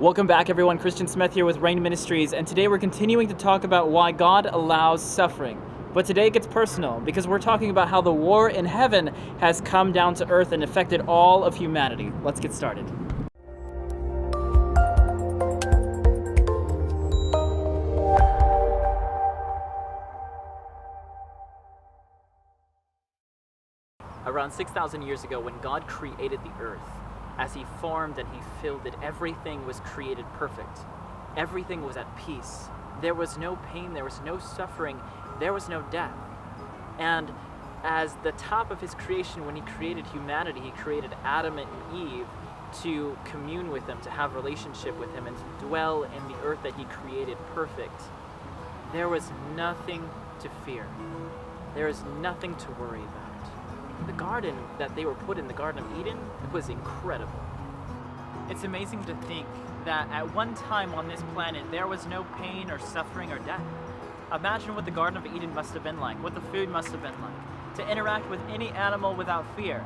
Welcome back, everyone. Christian Smith here with Reign Ministries, and today we're continuing to talk about why God allows suffering. But today it gets personal, because we're talking about how the war in heaven has come down to earth and affected all of humanity. Let's get started. Around 6,000 years ago, when God created the earth, as he formed and he filled it, everything was created perfect. Everything was at peace. There was no pain, there was no suffering, there was no death. And as the top of his creation, when he created humanity, he created Adam and Eve to commune with him, to have relationship with him, and to dwell in the earth that he created perfect. There was nothing to fear. There is nothing to worry about. The garden that they were put in, the Garden of Eden, was incredible. It's amazing to think that at one time on this planet there was no pain or suffering or death. Imagine what the Garden of Eden must have been like, what the food must have been like, to interact with any animal without fear.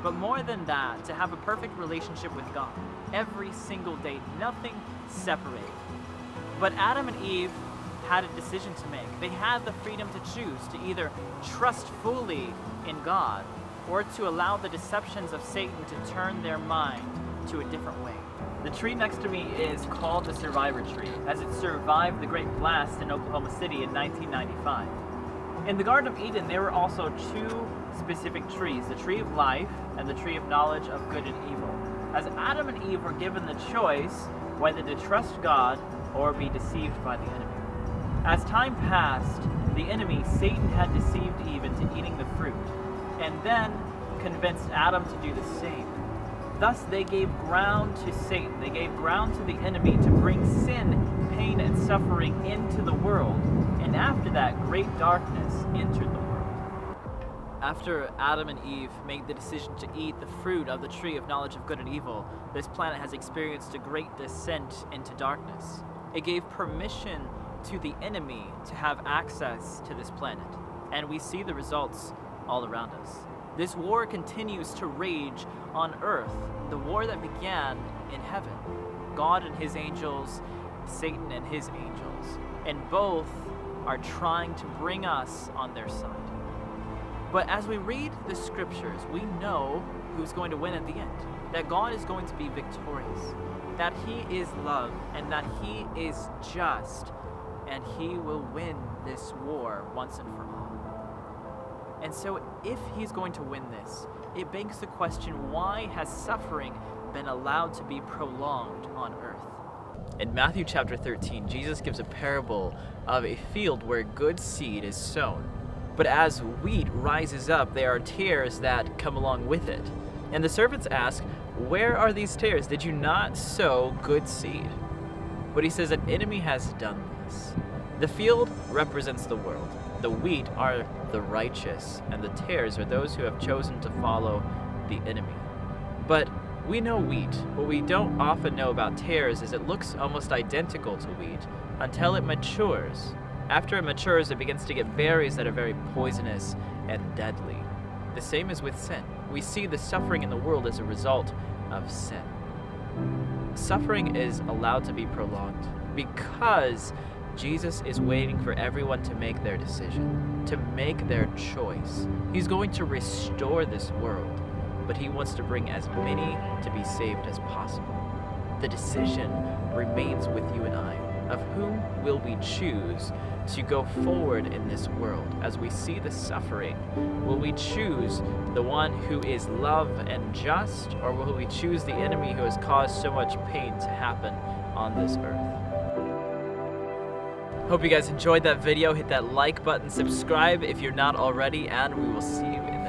But more than that, to have a perfect relationship with God every single day, nothing separated. But Adam and Eve had a decision to make. They had the freedom to choose to either trust fully in God or to allow the deceptions of Satan to turn their mind to a different way. The tree next to me is called the Survivor Tree, as it survived the Great Blast in Oklahoma City in 1995. In the Garden of Eden, there were also two specific trees, the tree of life and the tree of knowledge of good and evil. As Adam and Eve were given the choice whether to trust God or be deceived by the enemy. As time passed, the enemy, Satan, had deceived Eve into eating the fruit, and then convinced Adam to do the same. Thus, they gave ground to Satan. They gave ground to the enemy to bring sin, pain, and suffering into the world. And after that, great darkness entered the world. After Adam and Eve made the decision to eat the fruit of the tree of knowledge of good and evil, this planet has experienced a great descent into darkness. It gave permission to the enemy to have access to this planet, and we see the results all around us. This war continues to rage on earth, the war that began in heaven. God and his angels, Satan and his angels, and both are trying to bring us on their side. But as we read the scriptures, we know who's going to win at the end, that God is going to be victorious, that he is love, and that he is just, and he will win this war once and for all. And so if he's going to win this, it begs the question, why has suffering been allowed to be prolonged on earth? In Matthew chapter 13, Jesus gives a parable of a field where good seed is sown. But as wheat rises up, there are tares that come along with it. And the servants ask, "Where are these tares? Did you not sow good seed?" But he says, "An enemy has done this." The field represents the world. The wheat are the righteous, and the tares are those who have chosen to follow the enemy. But we know wheat. What we don't often know about tares is it looks almost identical to wheat until it matures. After it matures, it begins to get berries that are very poisonous and deadly. The same is with sin. We see the suffering in the world as a result of sin. Suffering is allowed to be prolonged because Jesus is waiting for everyone to make their decision, to make their choice. He's going to restore this world, but he wants to bring as many to be saved as possible. The decision remains with you and I, of whom will we choose to go forward in this world as we see the suffering. Will we choose the one who is love and just, or will we choose the enemy who has caused so much pain to happen on this earth? Hope you guys enjoyed that video. Hit that like button, subscribe if you're not already, and we will see you in